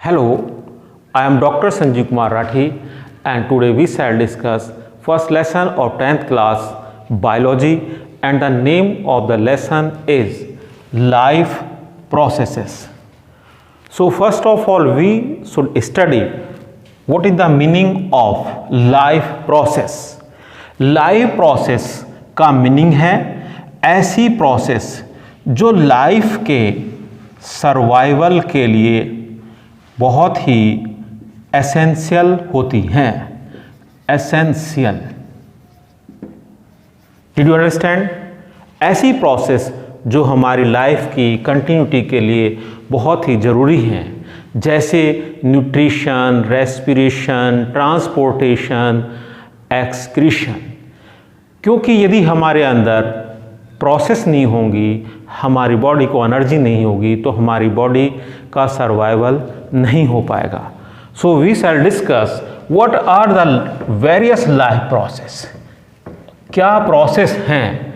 Hello, I am Dr. Sanjeev Kumar Rathi and today we shall discuss first lesson of 10th class biology and the name of the lesson is life processes. So first of all we should study what is the meaning of life process. Life process का meaning है ऐसी process जो life के survival के लिए बहुत ही essential होती हैं. Essential, did you understand? ऐसी प्रोसेस जो हमारी लाइफ की कंटिन्यूटी के लिए बहुत ही ज़रूरी हैं, जैसे न्यूट्रिशन, रेस्पिरेशन, ट्रांसपोर्टेशन, एक्सक्रीशन. क्योंकि यदि हमारे अंदर प्रोसेस नहीं होंगी, हमारी बॉडी को एनर्जी नहीं होगी, तो हमारी बॉडी का सर्वाइवल नहीं हो पाएगा. So we shall discuss what are the various life process. क्या प्रोसेस हैं?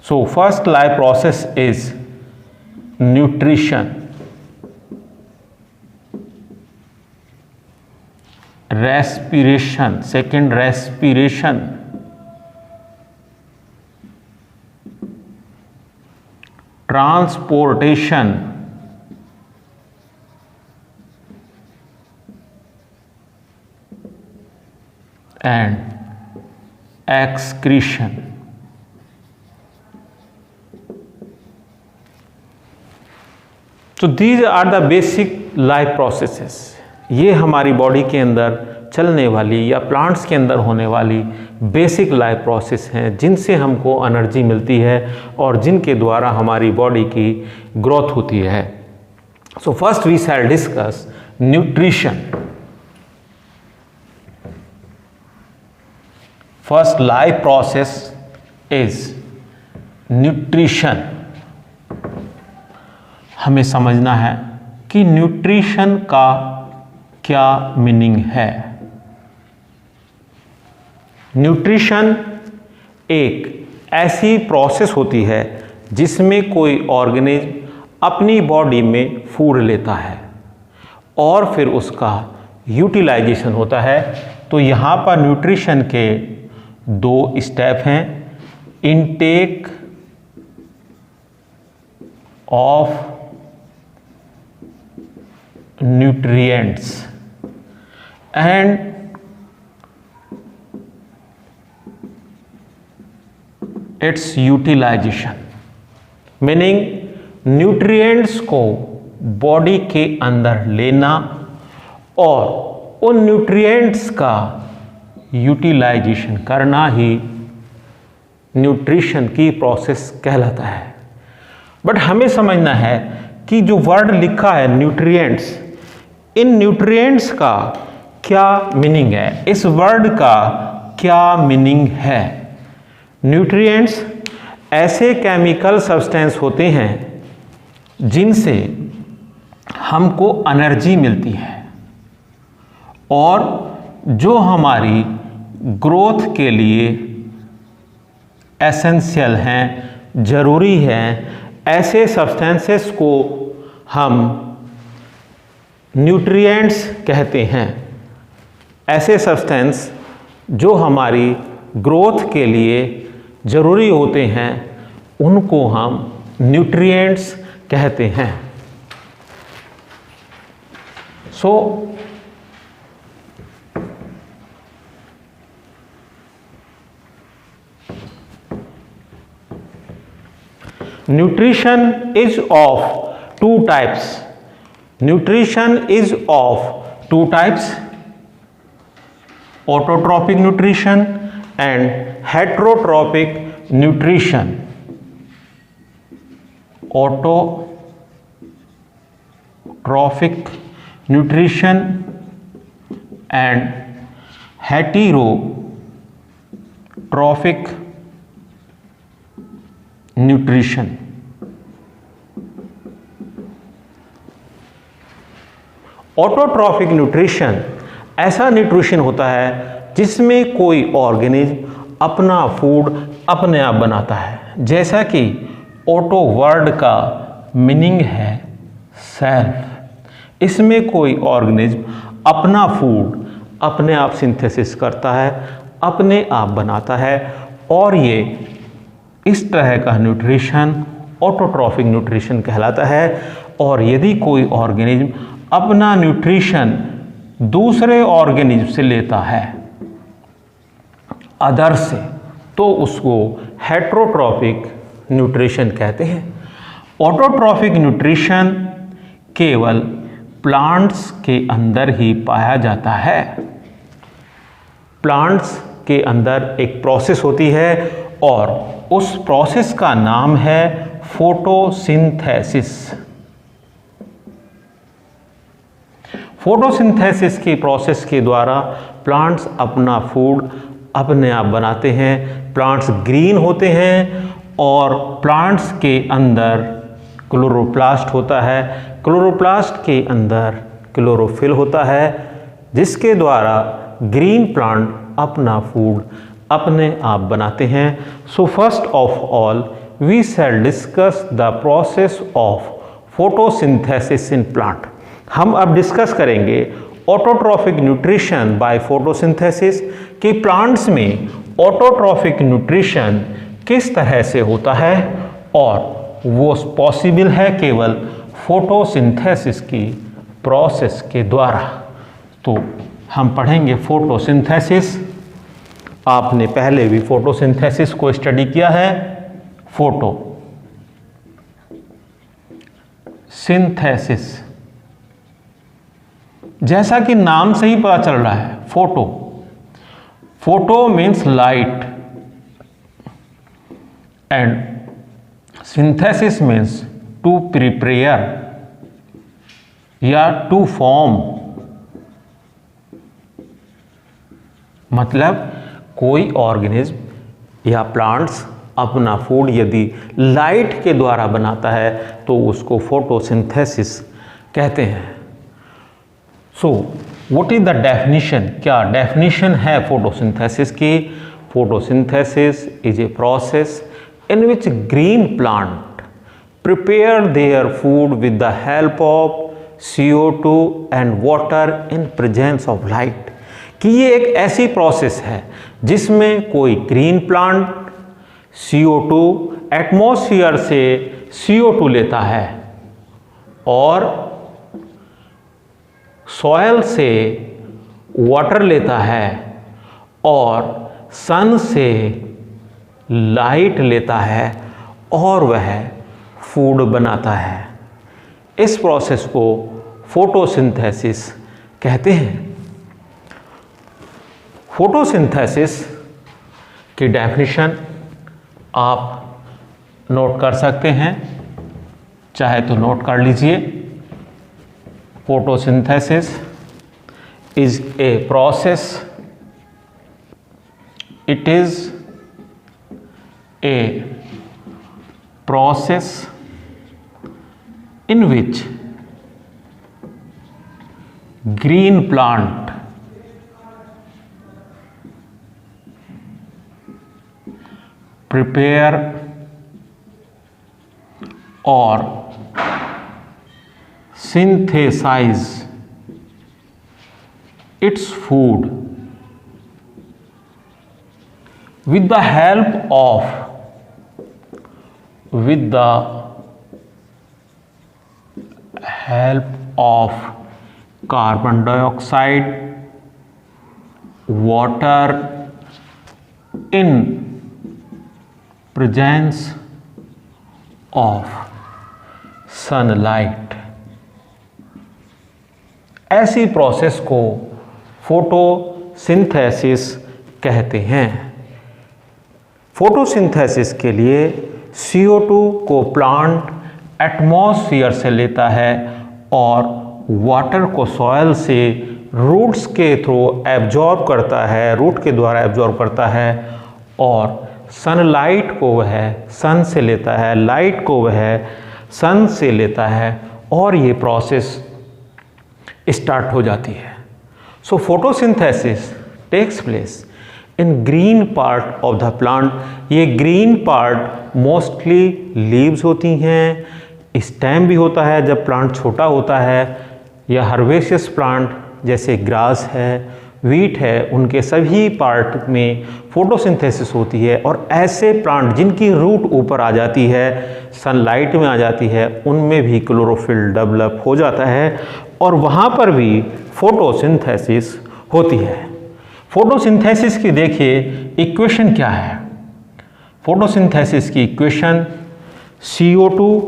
So first life process is nutrition, respiration, second respiration, transportation, and excretion. So these are the basic life processes. ये हमारी body के अंदर चलने वाली या plants के अंदर होने वाली बेसिक लाइफ प्रोसेस हैं, जिनसे हमको एनर्जी मिलती है और जिनके द्वारा हमारी बॉडी की ग्रोथ होती है. So first we shall discuss nutrition. First life process is nutrition. हमें समझना है कि न्यूट्रिशन का क्या मीनिंग है. न्यूट्रिशन एक ऐसी प्रोसेस होती है जिसमें कोई ऑर्गेनिज्म अपनी बॉडी में फूड लेता है और फिर उसका यूटिलाइजेशन होता है. तो यहाँ पर न्यूट्रिशन के दो स्टेप हैं. Intake of nutrients and its utilization. Meaning nutrients को बॉडी के अंदर लेना और उन न्यूट्रिएंट्स का यूटिलाइजेशन करना ही न्यूट्रिशन की प्रोसेस कहलाता है. बट हमें समझना है कि जो वर्ड लिखा है न्यूट्रिएंट्स, इन न्यूट्रिएंट्स का क्या मीनिंग है, इस वर्ड का क्या मीनिंग है. न्यूट्रिएंट्स ऐसे केमिकल सब्सटेंस होते हैं जिनसे हमको एनर्जी मिलती है और जो हमारी ग्रोथ के लिए एसेंशियल हैं, ज़रूरी हैं. ऐसे सब्सटेंसेस को हम न्यूट्रिएंट्स कहते हैं. ऐसे सब्सटेंस जो हमारी ग्रोथ के लिए ज़रूरी होते हैं उनको हम न्यूट्रिएंट्स कहते हैं. सो nutrition is of two types. Nutrition is of two types: autotrophic nutrition and heterotrophic nutrition. Autotrophic nutrition and heterotrophic nutrition. Autotrophic nutrition ऐसा न्यूट्रिशन होता है जिसमें कोई ऑर्गेनिज्म अपना फूड अपने आप बनाता है. जैसा कि ऑटो वर्ड का मीनिंग है सेल्फ, इसमें कोई ऑर्गेनिज्म अपना फूड अपने आप सिंथेसिस करता है, अपने आप बनाता है, और ये इस तरह का न्यूट्रिशन ऑटोट्रॉफिक न्यूट्रिशन कहलाता है। और यदि कोई ऑर्गेनिज्म अपना न्यूट्रिशन दूसरे ऑर्गेनिज्म से लेता है, अदर से, तो उसको हेट्रोट्रॉफिक न्यूट्रिशन कहते हैं। ऑटोट्रॉफिक न्यूट्रिशन केवल प्लांट्स के अंदर ही पाया जाता है। प्लांट्स के अंदर एक प्रोसेस होती है और उस प्रोसेस का नाम है फोटोसिंथेसिस। फोटोसिंथेसिस की प्रोसेस के द्वारा प्लांट्स अपना फूड अपने आप बनाते हैं। प्लांट्स ग्रीन होते हैं और प्लांट्स के अंदर क्लोरोप्लास्ट होता है। क्लोरोप्लास्ट के अंदर क्लोरोफिल होता है, जिसके द्वारा ग्रीन प्लांट अपना फूड अपने आप बनाते हैं। So first of all we shall discuss the process of photosynthesis in plant. हम अब डिस्कस करेंगे ऑटोट्रॉफिक न्यूट्रिशन बाय फोटोसिंथेसिस कि प्लांट्स में ऑटोट्रॉफिक न्यूट्रिशन किस तरह से होता है, और वो पॉसिबल है केवल फोटोसिंथेसिस की प्रोसेस के द्वारा। तो हम पढ़ेंगे फोटोसिंथेसिस। आपने पहले भी फोटोसिंथेसिस को स्टडी किया है। फोटोसिंथेसिस, जैसा कि नाम से ही पता चल रहा है, photo means light and synthesis means to prepare या टू फॉर्म। मतलब कोई ऑर्गेनिज्म या प्लांट्स अपना फूड यदि लाइट के द्वारा बनाता है तो उसको फोटोसिंथेसिस कहते हैं। So what is the definition? क्या डेफिनेशन है फोटोसिंथेसिस की? Photosynthesis is a process in which green plant prepare their food with the help of CO2 and water in presence of light। कि ये एक ऐसी प्रोसेस है जिसमें कोई ग्रीन प्लांट CO2 एटमॉस्फेयर से CO2 लेता है और सॉयल से वाटर लेता है और सन से लाइट लेता है और वह फूड बनाता है। इस प्रोसेस को फोटोसिंथेसिस कहते हैं। फोटोसिंथेसिस की डेफिनेशन आप नोट कर सकते हैं, चाहे तो नोट कर लीजिए। Photosynthesis is a process, it is a process in which green plant prepare or synthesize its food with the help of carbon dioxide, water in presence of sunlight। ऐसी process को photosynthesis कहते हैं। Photosynthesis के लिए CO2 को plant atmosphere से लेता है और वाटर को सॉयल से रूट्स के थ्रू एब्जॉर्ब करता है, रूट के द्वारा एब्जॉर्ब करता है, और सनलाइट को वह सन से लेता है, लाइट को वह सन से लेता है, और ये प्रोसेस स्टार्ट हो जाती है। So photosynthesis takes place in green part of the plant. ये ग्रीन पार्ट मोस्टली लीव्स होती हैं, स्टेम भी होता है जब प्लांट छोटा होता है, या हर्बेशियस प्लांट जैसे ग्रास है, वीट है, उनके सभी पार्ट में फोटोसिंथेसिस होती है। और ऐसे प्लांट जिनकी रूट ऊपर आ जाती है, सनलाइट में आ जाती है, उनमें भी क्लोरोफिल डेवलप हो जाता है और वहाँ पर भी फोटोसिंथेसिस होती है। फोटोसिंथेसिस की देखिए इक्वेशन क्या है। फोटोसिंथेसिस की इक्वेशन CO2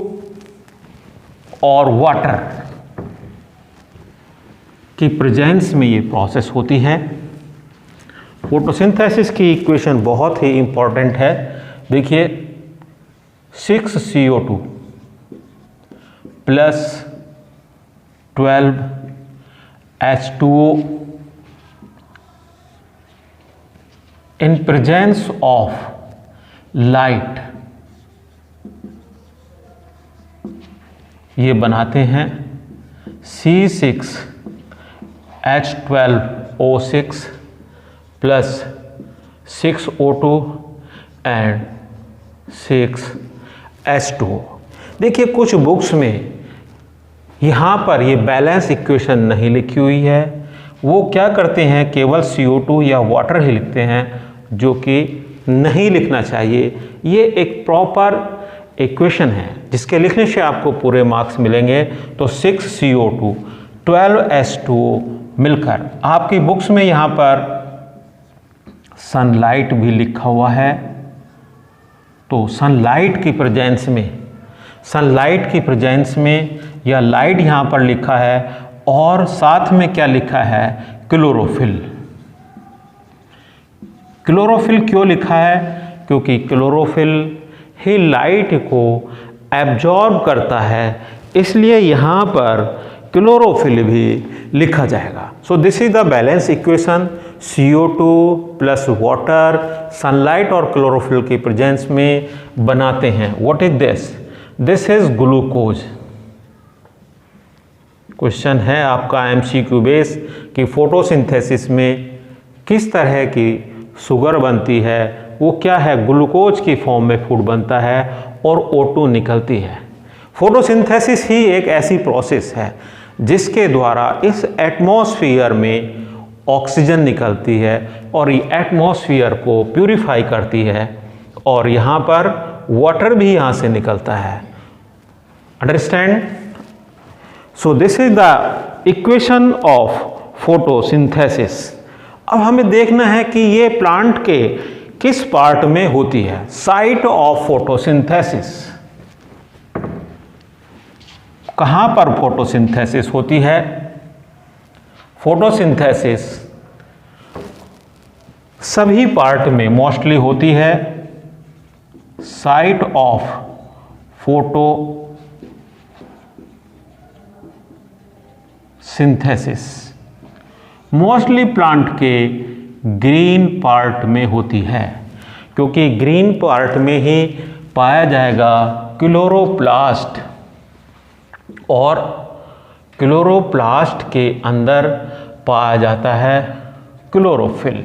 और वाटर की प्रेजेंस में ये प्रोसेस होती है। फोटोसिंथेसिस की इक्वेशन बहुत ही इंपॉर्टेंट है। देखिए 6CO2 plus 12H2O in presence of light, ये बनाते हैं C6H12O6 plus 6O2 and 6H2O। देखिए कुछ बुक्स में यहाँ पर ये बैलेंस इक्वेशन नहीं लिखी हुई है, वो क्या करते हैं केवल CO2 या वाटर ही लिखते हैं, जो कि नहीं लिखना चाहिए। ये एक प्रॉपर इक्वेशन है जिसके लिखने से आपको पूरे मार्क्स मिलेंगे। तो 6CO2 12H2O मिलकर आपकी बुक्स में यहाँ पर सनलाइट भी लिखा हुआ है। तो सनलाइट की प्रेजेंस में या लाइट यहाँ पर लिखा है और साथ में क्या लिखा है, क्लोरोफिल। क्लोरोफिल क्यों लिखा है? क्योंकि क्लोरोफिल ही लाइट को एब्जॉर्ब करता है, इसलिए यहाँ पर क्लोरोफिल भी लिखा जाएगा। So this is the balance equation. CO2 plus water sunlight और क्लोरोफिल की प्रेजेंस में बनाते हैं। What is this? This is glucose. Question है आपका MCQ बेस कि फोटोसिंथेसिस में किस तरह की शुगर बनती है, वो क्या है, ग्लूकोज की फॉर्म में फूड बनता है और O2 निकलती है। फोटोसिंथेसिस ही एक ऐसी प्रोसेस है जिसके द्वारा इस एटमॉस्फेयर में ऑक्सीजन निकलती है और ये एटमॉस्फेयर को प्यूरिफाई करती है और यहाँ पर वाटर भी यहाँ से निकलता है। Understand? So this is the equation of photosynthesis. अब हमें देखना है कि ये प्लांट के किस पार्ट में होती है। साइट ऑफ फोटोसिंथेसिस, कहाँ पर फोटोसिंथेसिस होती है? फोटोसिंथेसिस सभी पार्ट में मोस्टली होती है। Site of photosynthesis mostly plant के ग्रीन पार्ट में होती है, क्योंकि ग्रीन पार्ट में ही पाया जाएगा क्लोरोप्लास्ट और क्लोरोप्लास्ट के अंदर पाया जाता है क्लोरोफिल।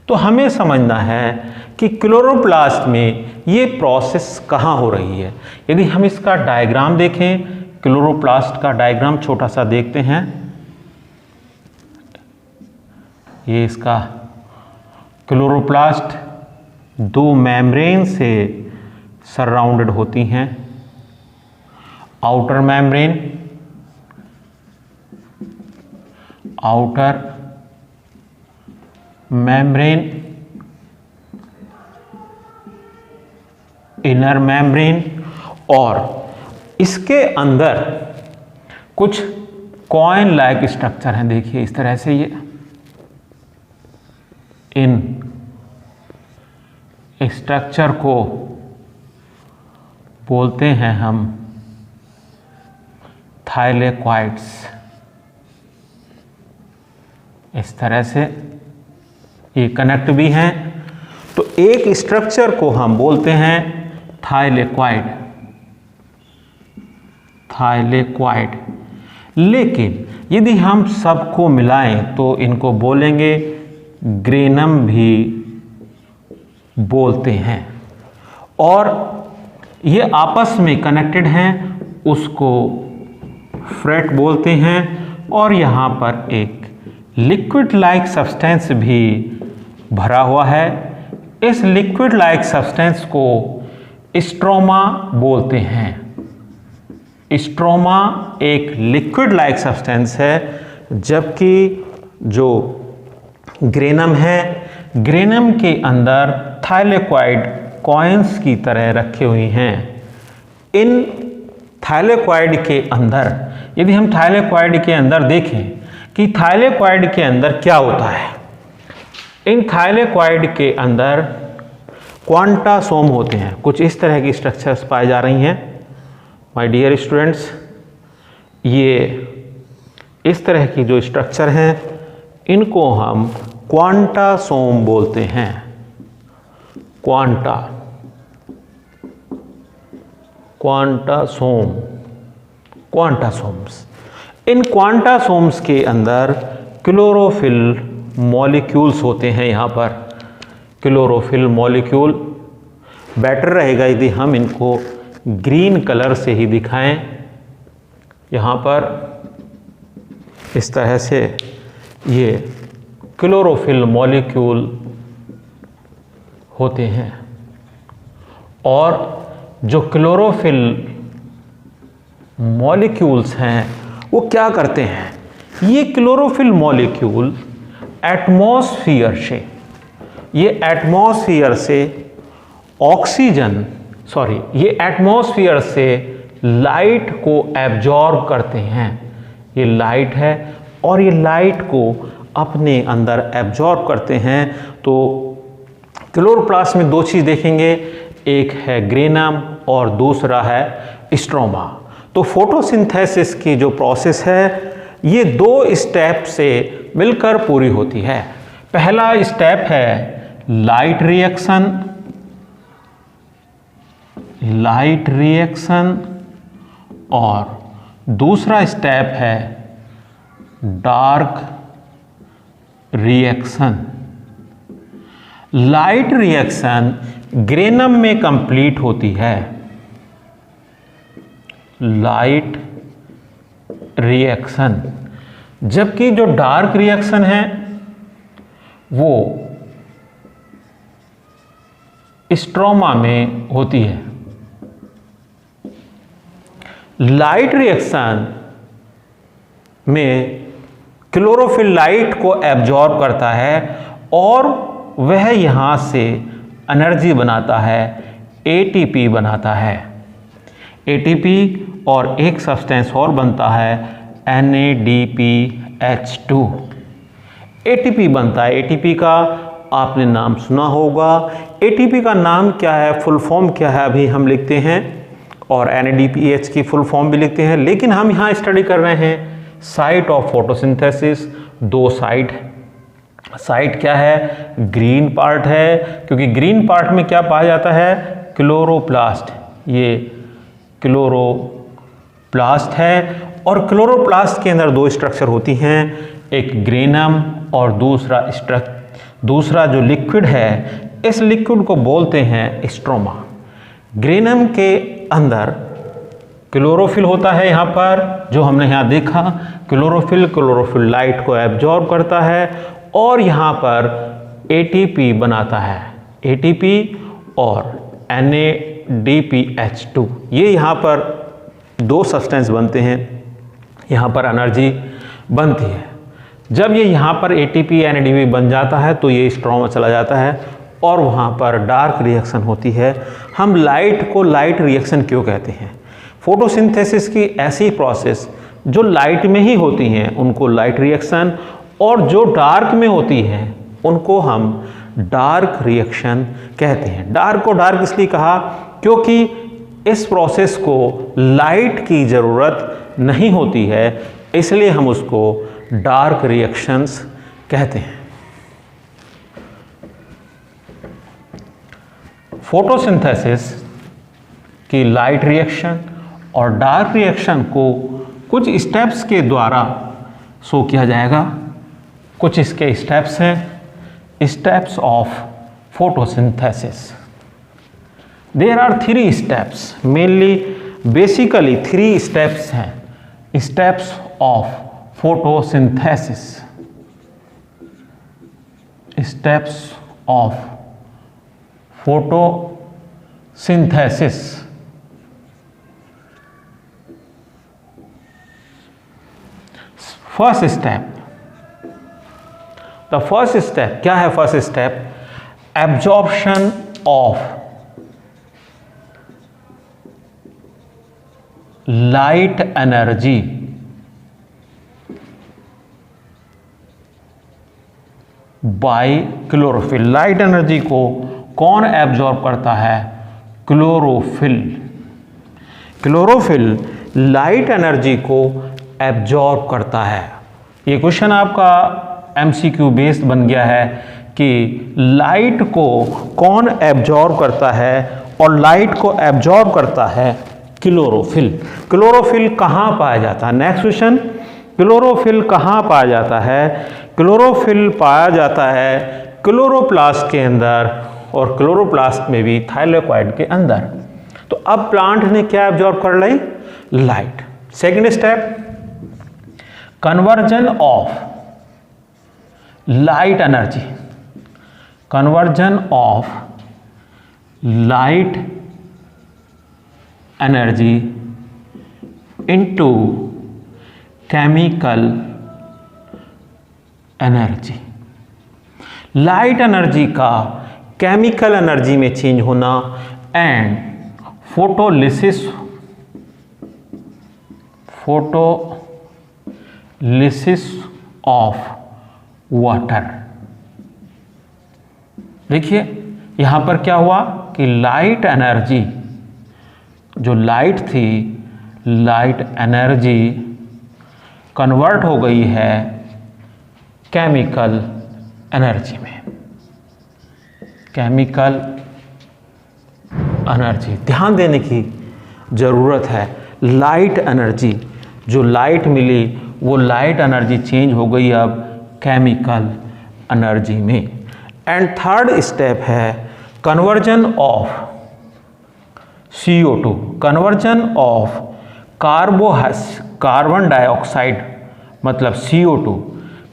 तो हमें समझना है कि क्लोरोप्लास्ट में ये प्रोसेस कहाँ हो रही है। यदि हम इसका डायग्राम देखें, क्लोरोप्लास्ट का डायग्राम छोटा सा देखते हैं। ये इसका क्लोरोप्लास्ट दो मेम्ब्रेन से सराउंडेड होती हैं। Outer membrane, outer membrane, inner membrane, और इसके अंदर कुछ कॉइन लाइक स्ट्रक्चर हैं। देखिए इस तरह से ये इन स्ट्रक्चर को बोलते हैं हम थाइलेक्वाइड्स। इस तरह से ये कनेक्ट भी हैं। तो एक स्ट्रक्चर को हम बोलते हैं थाइलेक्वाइड, थाइलेक्वाइड। लेकिन यदि हम सबको मिलाएं तो इनको बोलेंगे ग्रेनम भी बोलते हैं, और ये आपस में कनेक्टेड हैं, उसको फ्रेट बोलते हैं, और यहाँ पर एक लिक्विड लाइक सब्सटेंस भी भरा हुआ है। इस लिक्विड लाइक सब्सटेंस को स्ट्रोमा बोलते हैं। स्ट्रोमा एक लिक्विड लाइक सब्सटेंस है, जबकि जो ग्रेनम है, ग्रेनम के अंदर थाइलेक्वाइड कॉइन्स की तरह रखे हुए हैं। इन थाइलेक्वाइड के अंदर, यदि हम थाइलेक्वाइड के अंदर देखें कि थाइलेक्वाइड के अंदर क्या होता है, इन थाइलेक्वाइड के अंदर क्वांटासोम होते हैं। कुछ इस तरह की स्ट्रक्चर्स पाई जा रही हैं माय डियर स्टूडेंट्स। ये इस तरह की जो स्ट्रक्चर हैं, इनको हम क्वांटासोम बोलते हैं। क्वांटासोम्स। इन क्वांटासोम्स के अंदर क्लोरोफिल मॉलिक्यूल्स होते हैं। यहाँ पर क्लोरोफिल मॉलिक्यूल बेटर रहेगा यदि हम इनको ग्रीन कलर से ही दिखाएं। यहाँ पर इस तरह से ये क्लोरोफिल मॉलिक्यूल होते हैं, और जो क्लोरोफिल मॉलिक्यूल्स हैं वो क्या करते हैं, ये क्लोरोफिल मॉलिक्यूल एटमॉस्फेयर से ये एटमॉस्फेयर से लाइट को एब्जॉर्ब करते हैं। ये लाइट है और ये लाइट को अपने अंदर एब्जॉर्ब करते हैं। तो क्लोरोप्लास्ट में दो चीज़ देखेंगे, एक है ग्रेनम और दूसरा है स्ट्रोमा। तो फोटोसिंथेसिस की जो प्रोसेस है ये दो स्टेप से मिलकर पूरी होती है। पहला स्टेप है लाइट रिएक्शन और दूसरा स्टेप है dark reaction. Light reaction granum में कंप्लीट होती है। लाइट रिएक्शन, जबकि जो डार्क रिएक्शन है वो स्ट्रोमा में होती है। लाइट रिएक्शन में क्लोरोफिल लाइट को एब्जॉर्ब करता है और वह यहाँ से एनर्जी बनाता है, एटीपी बनाता है। एटीपी और एक सब्सटेंस और बनता है NADPH2। एटीपी बनता है। एटीपी का आपने नाम सुना होगा। एटीपी का नाम क्या है, फुल फॉर्म क्या है, अभी हम लिखते हैं, और NADPH की फुल फॉर्म भी लिखते हैं, लेकिन हम यहाँ स्टडी कर रहे हैं साइट ऑफ फोटोसिंथेसिस। दो साइट क्या है, ग्रीन पार्ट है, क्योंकि ग्रीन पार्ट में क्या पाया जाता है, क्लोरोप्लास्ट। ये क्लोरोप्लास्ट है, और क्लोरोप्लास्ट के अंदर दो स्ट्रक्चर होती हैं, एक ग्रेनम और दूसरा जो लिक्विड है, इस लिक्विड को बोलते हैं स्ट्रोमा। ग्रेनम के अंदर क्लोरोफिल होता है, यहाँ पर जो हमने यहाँ देखा, क्लोरोफिल लाइट को एब्जॉर्ब करता है और यहाँ पर एटीपी बनाता है, एटीपी और NADPH2। ये यहाँ पर दो सब्सटेंस बनते हैं, यहाँ पर एनर्जी बनती है। जब ये यहाँ पर ATP NADP बन जाता है तो ये स्ट्रोमा चला जाता है और वहाँ पर डार्क रिएक्शन होती है। हम लाइट को लाइट रिएक्शन क्यों कहते हैं? फोटोसिंथेसिस की ऐसी प्रोसेस जो लाइट में ही होती हैं उनको लाइट रिएक्शन, और जो डार्क में होती हैं उनको हम डार्क रिएक्शन कहते हैं। डार्क को डार्क इसलिए कहा क्योंकि इस प्रोसेस को लाइट की ज़रूरत नहीं होती है, इसलिए हम उसको डार्क रिएक्शंस कहते हैं। फोटोसिंथेसिस की लाइट रिएक्शन और डार्क रिएक्शन को कुछ स्टेप्स के द्वारा शो किया जाएगा। कुछ इसके स्टेप्स हैं, steps of photosynthesis. There are 3 steps, mainly basically 3 steps हैं steps of photosynthesis. Steps of photosynthesis. First step. The first step क्या है? First step absorption of light energy by chlorophyll. Light energy को कौन absorb करता है? Chlorophyll. Chlorophyll light energy को absorb करता है। ये क्वेश्चन आपका एमसीक्यू बेस्ड बन गया है कि लाइट को कौन एब्जॉर्ब करता है, और लाइट को एब्जॉर्ब करता है क्लोरोफिल। क्लोरोफिल कहाँ पाया जाता है? नेक्स्ट क्वेश्चन, क्लोरोफिल कहाँ पाया जाता है? क्लोरोफिल पाया जाता है क्लोरोप्लास्ट के अंदर, और क्लोरोप्लास्ट में भी थाइलेकोइड के अंदर। तो अब प्लांट ने क्या एब्जॉर्ब कर ली? Light. Second step, conversion of light energy. Conversion of light energy into chemical energy. Light energy का केमिकल एनर्जी में चेंज होना एंड फोटोलिसिस ऑफ वाटर। देखिए यहां पर क्या हुआ कि लाइट एनर्जी, जो लाइट थी, लाइट एनर्जी कन्वर्ट हो गई है केमिकल एनर्जी में। केमिकल एनर्जी, ध्यान देने की ज़रूरत है। लाइट एनर्जी, जो लाइट मिली वो लाइट एनर्जी चेंज हो गई अब केमिकल एनर्जी में। एंड थर्ड स्टेप है conversion of CO2, conversion of carbon dioxide मतलब CO2,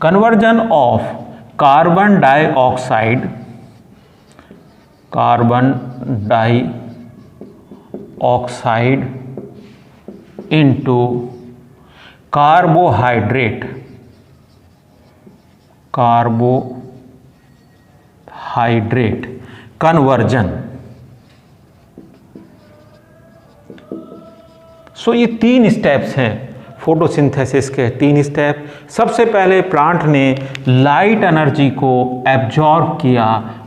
conversion of carbon dioxide into carbohydrate conversion. So ये 3 स्टेप्स हैं फोटोसिंथेसिस के, 3 स्टेप। सबसे पहले प्लांट ने लाइट एनर्जी को एब्जॉर्ब किया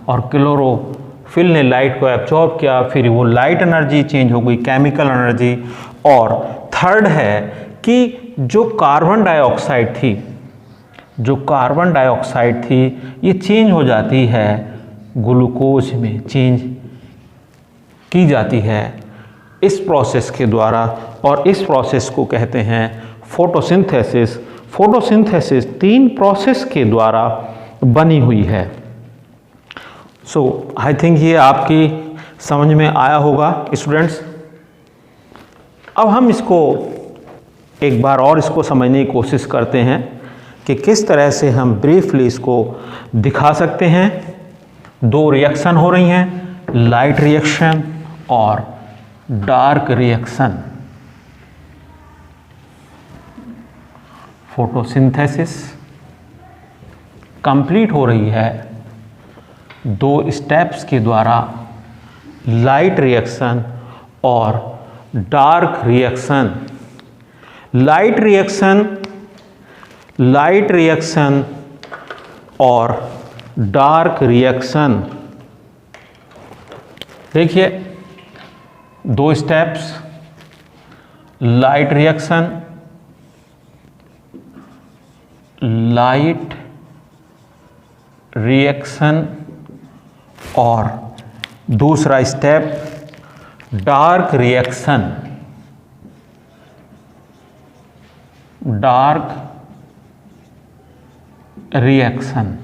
और क्लोरोफिल ने लाइट को एब्जॉर्ब किया, फिर वो लाइट एनर्जी चेंज हो गई केमिकल एनर्जी। और थर्ड है कि जो कार्बन डाइऑक्साइड थी ये चेंज हो जाती है ग्लूकोज में, चेंज की जाती है इस प्रोसेस के द्वारा, और इस प्रोसेस को कहते हैं फोटोसिंथेसिस। फोटोसिंथेसिस 3 प्रोसेस के द्वारा बनी हुई है। सो आई थिंक ये आपकी समझ में आया होगा स्टूडेंट्स। अब हम इसको एक बार और इसको समझने की कोशिश करते हैं कि किस तरह से हम ब्रीफली इसको दिखा सकते हैं। 2 रिएक्शन हो रही हैं, लाइट रिएक्शन और डार्क रिएक्शन। फोटोसिंथेसिस कंप्लीट हो रही है 2 स्टेप्स के द्वारा, लाइट रिएक्शन और डार्क रिएक्शन। लाइट रिएक्शन और डार्क रिएक्शन। देखिए 2 स्टेप्स, लाइट रिएक्शन और दूसरा स्टेप डार्क रिएक्शन।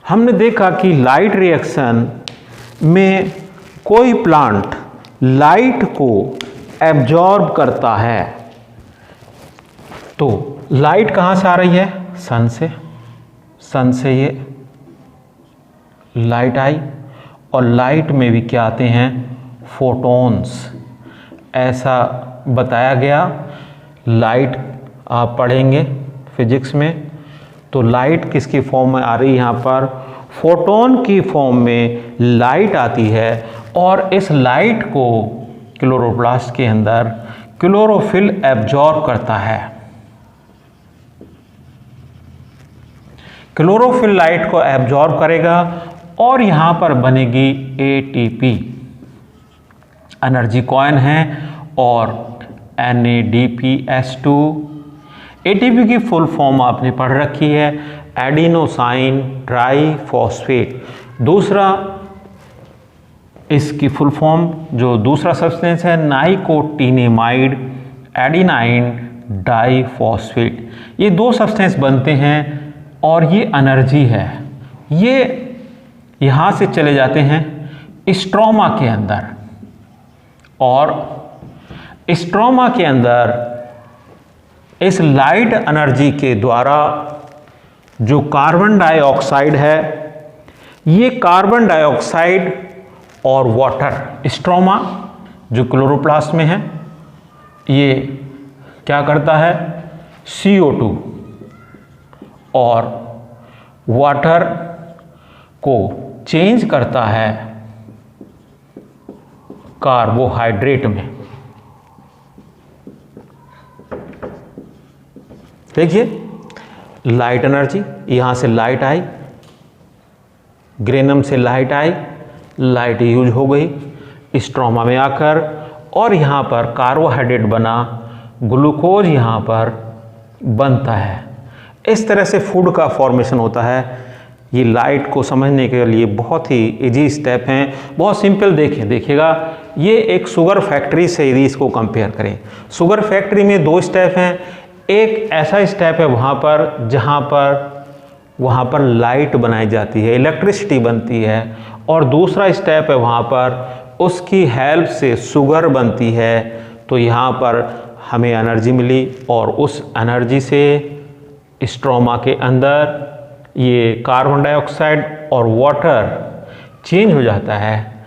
हमने देखा कि लाइट रिएक्शन में कोई प्लांट लाइट को एब्जॉर्ब करता है, तो लाइट कहाँ से आ रही है? सन से। सन से ये लाइट आई, और लाइट में भी क्या आते हैं? फोटॉन्स। ऐसा बताया गया। लाइट आप पढ़ेंगे फिजिक्स में, तो लाइट किसकी फॉर्म में आ रही है? यहाँ पर फोटोन की फॉर्म में लाइट आती है, और इस लाइट को क्लोरोप्लास्ट के अंदर क्लोरोफिल एब्जॉर्ब करता है। क्लोरोफिल लाइट को एब्जॉर्ब करेगा और यहाँ पर बनेगी एटीपी, एनर्जी कॉइन है, और NADPH2। एटीपी की फुल फॉर्म आपने पढ़ रखी है, एडिनोसाइन ट्राइफॉस्फेट। दूसरा इसकी फुल फॉर्म जो दूसरा सब्सटेंस है, नाइकोटिनेमाइड एडिनाइन डाइफॉस्फेट। ये दो सब्सटेंस बनते हैं और ये एनर्जी है। ये यहाँ से चले जाते हैं स्ट्रोमा के अंदर, और स्ट्रोमा के अंदर इस लाइट एनर्जी के द्वारा जो कार्बन डाइऑक्साइड है, ये कार्बन डाइऑक्साइड और वाटर, स्ट्रोमा जो क्लोरोप्लास्ट में है, ये क्या करता है? CO2 और वाटर को चेंज करता है कार्बोहाइड्रेट में। देखिए लाइट एनर्जी, यहाँ से लाइट आई, ग्रेनम से लाइट आई, लाइट यूज हो गई स्ट्रोमा में आकर, और यहाँ पर कार्बोहाइड्रेट बना, ग्लूकोज यहाँ पर बनता है। इस तरह से फूड का फॉर्मेशन होता है। ये लाइट को समझने के लिए बहुत ही इजी स्टेप हैं, बहुत सिंपल। देखिएगा, ये एक शुगर फैक्ट्री से यदि इसको कंपेयर करें, शुगर फैक्ट्री में दो स्टेप हैं। एक ऐसा स्टेप है वहाँ पर लाइट बनाई जाती है, इलेक्ट्रिसिटी बनती है, और दूसरा स्टेप है वहाँ पर उसकी हेल्प से शुगर बनती है। तो यहाँ पर हमें एनर्जी मिली, और उस एनर्जी से स्ट्रोमा के अंदर ये कार्बन डाइऑक्साइड और वाटर चेंज हो जाता है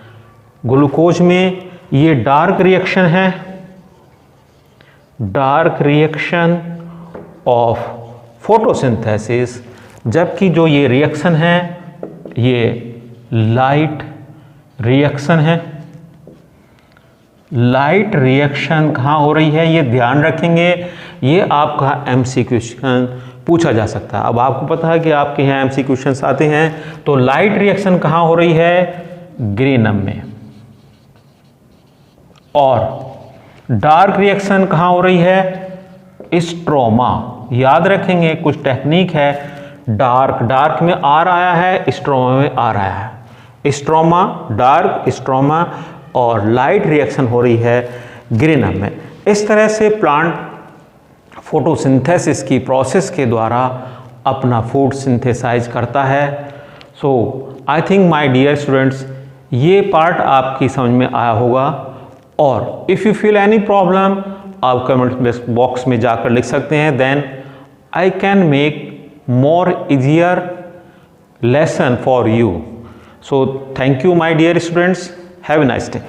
ग्लूकोज में। ये डार्क रिएक्शन है, डार्क रिएक्शन ऑफ फोटोसिंथेसिस, जबकि जो ये रिएक्शन है ये लाइट रिएक्शन है। लाइट रिएक्शन कहाँ हो रही है, ये ध्यान रखेंगे, ये आपका MCQ क्वेश्चन पूछा जा सकता है। अब आपको पता है कि आपके यहाँ MCQ क्वेश्चंस आते हैं, तो लाइट रिएक्शन कहाँ हो रही है? ग्रेनम में। और डार्क रिएक्शन कहाँ हो रही है? स्ट्रोमा। याद रखेंगे, कुछ टेक्निक है, डार्क में आर आया है, स्ट्रोमा में आ रहा है। स्ट्रोमा डार्क, स्ट्रोमा, और लाइट रिएक्शन हो रही है ग्रेनम में। इस तरह से प्लांट फोटोसिंथेसिस की प्रोसेस के द्वारा अपना फूड सिंथेसाइज करता है। So I think my dear students, ये पार्ट आपकी समझ में आया होगा। और if you feel any problem, आप कमेंट बॉक्स में जाकर लिख सकते हैं, then I can make more easier lesson for you. So thank you my dear students, have a nice day.